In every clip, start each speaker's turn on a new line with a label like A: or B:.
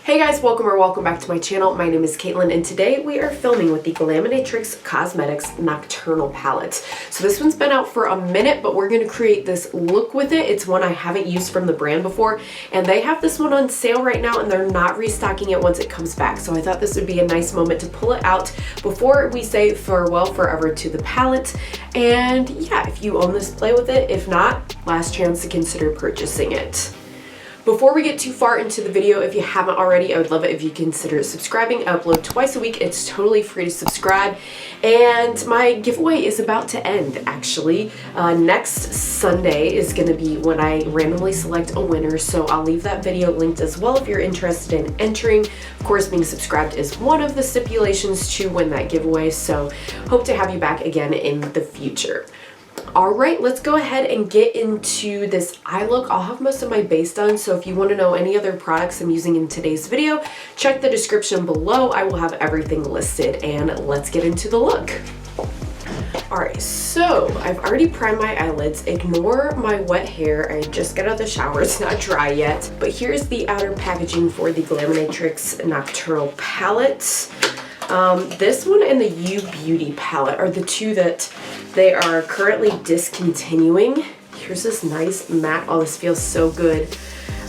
A: Hey guys, welcome back to my channel. My name is Caitlin and today we are filming with the Glaminatrix Cosmetics Nocturnal palette. So this one's been out for a minute, but we're going to create this look with it. It's one I haven't used from the brand before, and they have this one on sale right now and they're not restocking it once it comes back. So I thought this would be a nice moment to pull it out before we say farewell forever to the palette. And yeah, if you own this, play with it. If not, last chance to consider purchasing it. Before we get too far into the video, if you haven't already, I would love it if you consider subscribing. I upload twice a week. It's totally free to subscribe. And my giveaway is about to end, actually. Next Sunday is going to be when I randomly select a winner, so I'll leave that video linked as well if you're interested in entering. Of course, being subscribed is one of the stipulations to win that giveaway, so hope to have you back again in the future. Alright, let's go ahead and get into this eye look. I'll have most of my base done, so if you want to know any other products I'm using in today's video, check the description below. I will have everything listed, and let's get into the look. Alright, so I've already primed my eyelids. Ignore my wet hair. I just got out of the shower. It's not dry yet. But here's the outer packaging for the Glaminatrix Nocturnal palette. This one and the You Beauty palette are the two that they are currently discontinuing. Here's this nice matte. Oh, this feels so good.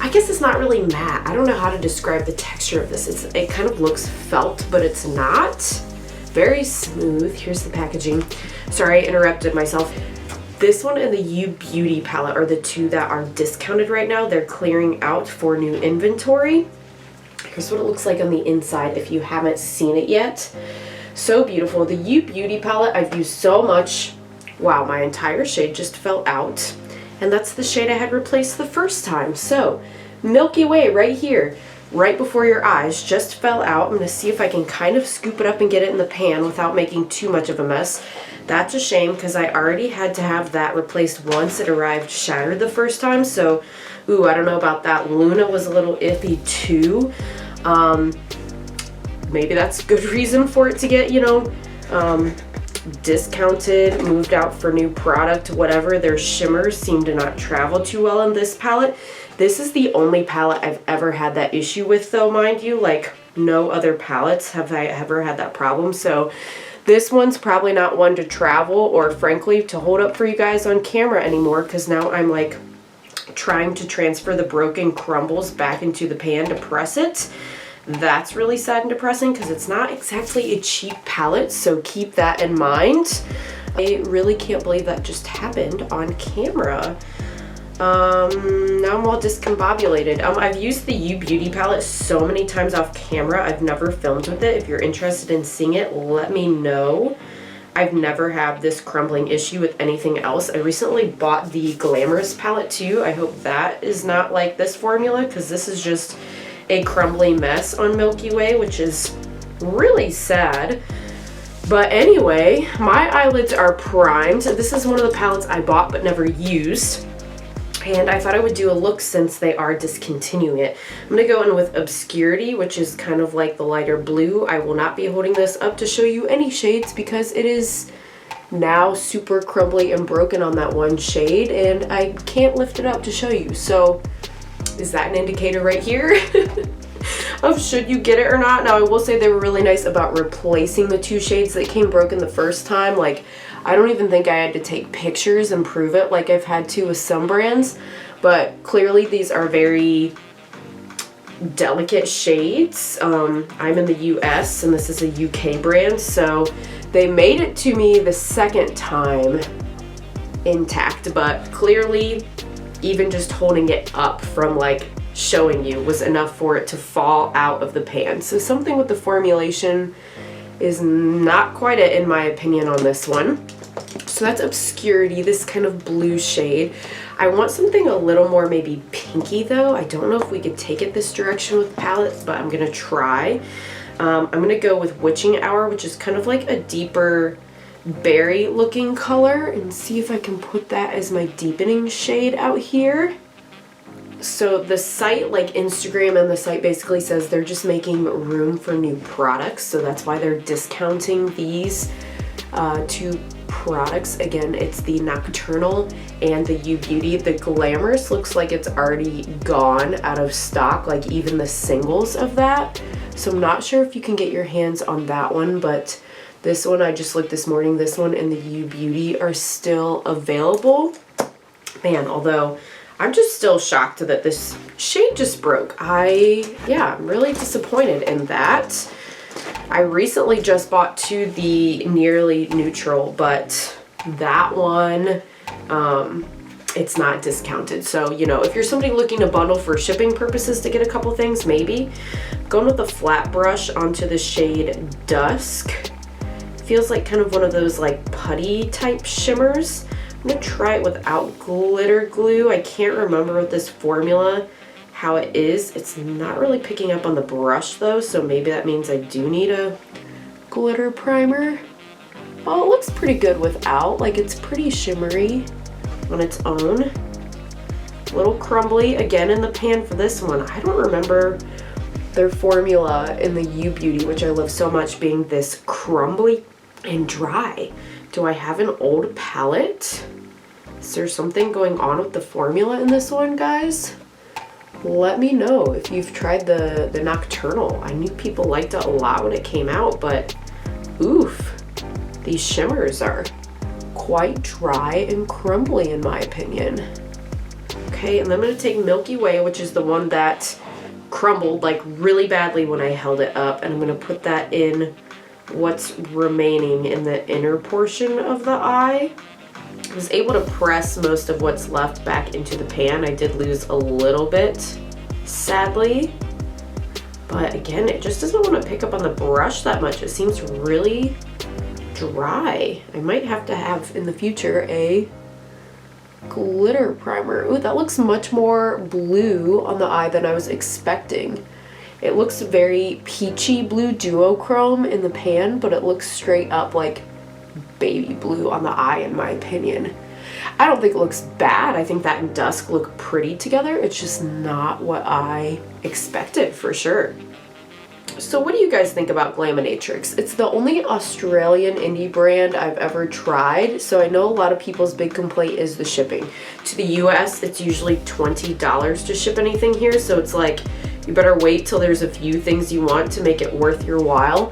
A: I guess it's not really matte. I don't know how to describe the texture of this. It kind of looks felt, but it's not. Very smooth. Here's the packaging. Sorry, I interrupted myself. This one and the You Beauty palette are the two that are discounted right now. They're clearing out for new inventory. Here's what it looks like on the inside if you haven't seen it yet. So beautiful. The You Beauty palette I've used so much. Wow, my entire shade just fell out. And that's the shade I had replaced the first time. So, Milky Way right here, right before your eyes, just fell out. I'm going to see if I can kind of scoop it up and get it in the pan without making too much of a mess. That's a shame because I already had to have that replaced once it arrived shattered the first time. So, ooh, I don't know about that. Luna was a little iffy too. Maybe that's a good reason for it to get, you know, discounted, moved out for new product, whatever. Their shimmers seem to not travel too well in this palette. This is the only palette I've ever had that issue with, though, mind you. Like, no other palettes have I ever had that problem. So this one's probably not one to travel or, frankly, to hold up for you guys on camera anymore, because now I'm like trying to transfer the broken crumbles back into the pan to press it. That's really sad and depressing because it's not exactly a cheap palette, so keep that in mind. I really can't believe that just happened on camera. Now I'm all discombobulated. I've used the You Beauty palette so many times off camera. I've never filmed with it. If you're interested in seeing it, let me know. I've never had this crumbling issue with anything else. I recently bought the Glamorous palette too. I hope that is not like this formula, because this is just a crumbly mess on Milky Way, which is really sad. But anyway, my eyelids are primed. This is one of the palettes I bought but never used. And I thought I would do a look since they are discontinuing it. I'm going to go in with Obscurity, which is kind of like the lighter blue. I will not be holding this up to show you any shades because it is now super crumbly and broken on that one shade, and I can't lift it up to show you. So is that an indicator right here of should you get it or not? Now, I will say they were really nice about replacing the two shades that came broken the first time. Like, I don't even think I had to take pictures and prove it like I've had to with some brands, but clearly these are very delicate shades. I'm in the US and this is a UK brand, so they made it to me the second time intact, but clearly even just holding it up from like showing you was enough for it to fall out of the pan. So something with the formulation is not quite it, in my opinion, on this one. So that's Obscurity, this kind of blue shade. I want something a little more maybe pinky though. I don't know if we could take it this direction with palettes, but I'm gonna try. I'm gonna go with Witching Hour, which is kind of like a deeper berry looking color, and see if I can put that as my deepening shade out here. So the site, like Instagram and the site, basically says they're just making room for new products, so that's why they're discounting these to products. Again, it's the Nocturnal and the U Beauty. The Glamorous looks like it's already gone out of stock, like even the singles of that. So I'm not sure if you can get your hands on that one, but this one, I just looked this morning, this one and the U Beauty are still available. Man, although I'm just still shocked that this shade just broke. I'm really disappointed in that. I recently just bought to the Nearly Neutral, but that one, it's not discounted. So, you know, if you're somebody looking to bundle for shipping purposes to get a couple things, maybe. Going with a flat brush onto the shade Dusk. Feels like kind of one of those like putty type shimmers. I'm gonna try it without glitter glue. I can't remember with this formula how it is. It's not really picking up on the brush though, so maybe that means I do need a glitter primer. Oh, it looks pretty good without. Like, it's pretty shimmery on its own. A little crumbly again in the pan for this one. I don't remember their formula in the U Beauty, which I love so much, being this crumbly and dry. Do I have an old palette? Is there something going on with the formula in this one, guys? Let me know if you've tried the Nocturnal. I knew people liked it a lot when it came out, but oof, these shimmers are quite dry and crumbly in my opinion. Okay, and then I'm going to take Milky Way, which is the one that crumbled like really badly when I held it up, and I'm going to put that in what's remaining in the inner portion of the eye. I was able to press most of what's left back into the pan. I did lose a little bit, sadly. But again, it just doesn't want to pick up on the brush that much. It seems really dry. I might have to have in the future a glitter primer. Ooh, that looks much more blue on the eye than I was expecting. It looks very peachy blue duochrome in the pan, but it looks straight up like baby blue on the eye in my opinion. I don't think it looks bad. I think that and Dusk look pretty together. It's just not what I expected for sure. So what do you guys think about Glaminatrix? It's the only Australian indie brand I've ever tried, so I know a lot of people's big complaint is the shipping. To the US, it's usually $20 to ship anything here, so it's like you better wait till there's a few things you want to make it worth your while.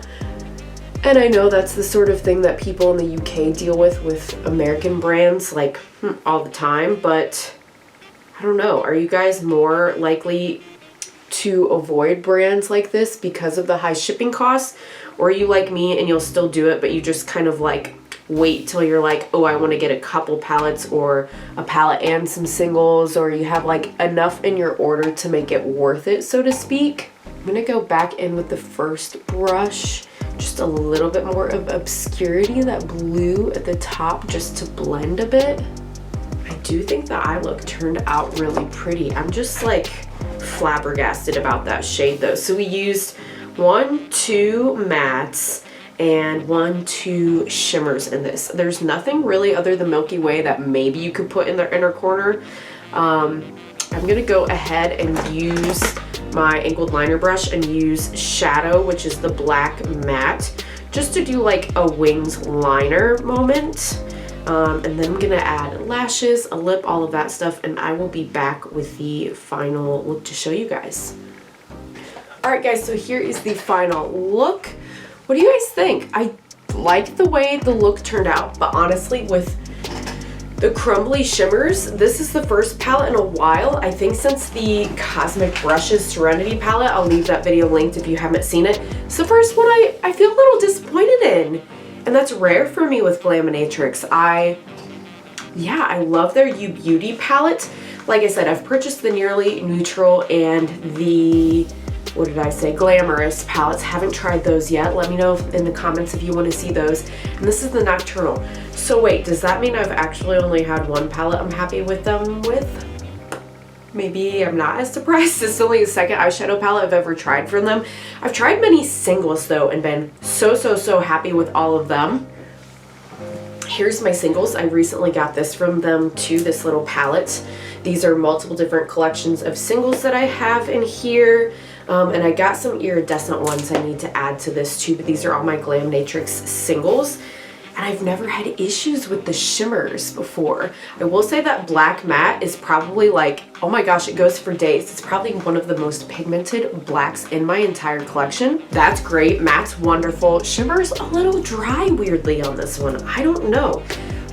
A: And I know that's the sort of thing that people in the UK deal with American brands like all the time, but I don't know. Are you guys more likely to avoid brands like this because of the high shipping costs? Or are you like me and you'll still do it, but you just kind of like wait till you're like, oh, I want to get a couple palettes or a palette and some singles, or you have like enough in your order to make it worth it, so to speak? I'm gonna go back in with the first brush, just a little bit more of obscurity, that blue at the top, just to blend a bit. I do think the eye look turned out really pretty. I'm just like flabbergasted about that shade though. So we used 1, 2 mattes and 1, 2 shimmers in this. There's nothing really other than Milky Way that maybe you could put in the inner corner. I'm gonna go ahead and use my angled liner brush and use Shadow, which is the black matte, just to do like a wings liner moment. And then I'm gonna add lashes, a lip, all of that stuff, and I will be back with the final look to show you guys. All right guys, so here is the final look. What do you guys think? I like the way the look turned out, but honestly, with the crumbly shimmers, this is the first palette in a while, I think, since the Cosmic Brushes Serenity palette. I'll leave that video linked if you haven't seen it. It's the first one I feel a little disappointed in, and that's rare for me with Glaminatrix. I love their U Beauty palette. Like I said, I've purchased the Nearly Neutral and the, what did I say, Glamorous palettes. Haven't tried those yet. Let me know in the comments if you want to see those. And this is the Nocturnal. So wait, does that mean I've actually only had one palette I'm happy with them with? Maybe I'm not as surprised. This is only the second eyeshadow palette I've ever tried from them. I've tried many singles though and been so happy with all of them. Here's my singles. I recently got this from them too, this little palette. These are multiple different collections of singles that I have in here. And I got some iridescent ones I need to add to this too, but these are all my Glaminatrix singles. and I've never had issues with the shimmers before. I will say that black matte is probably like, oh my gosh, it goes for days. It's probably one of the most pigmented blacks in my entire collection. That's great. Matte's wonderful. Shimmer's a little dry weirdly on this one. I don't know.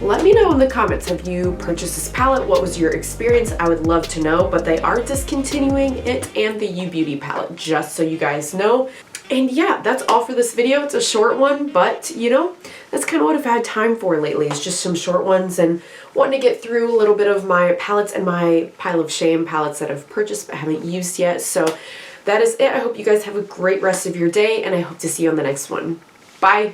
A: Let me know in the comments, have you purchased this palette? What was your experience? I would love to know, but they are discontinuing it and the U Beauty palette, just so you guys know. And yeah, that's all for this video. It's a short one, but you know, that's kind of what I've had time for lately, is just some short ones and wanting to get through a little bit of my palettes and my pile of shame palettes that I've purchased but haven't used yet. So that is it. I hope you guys have a great rest of your day, and I hope to see you on the next one. Bye!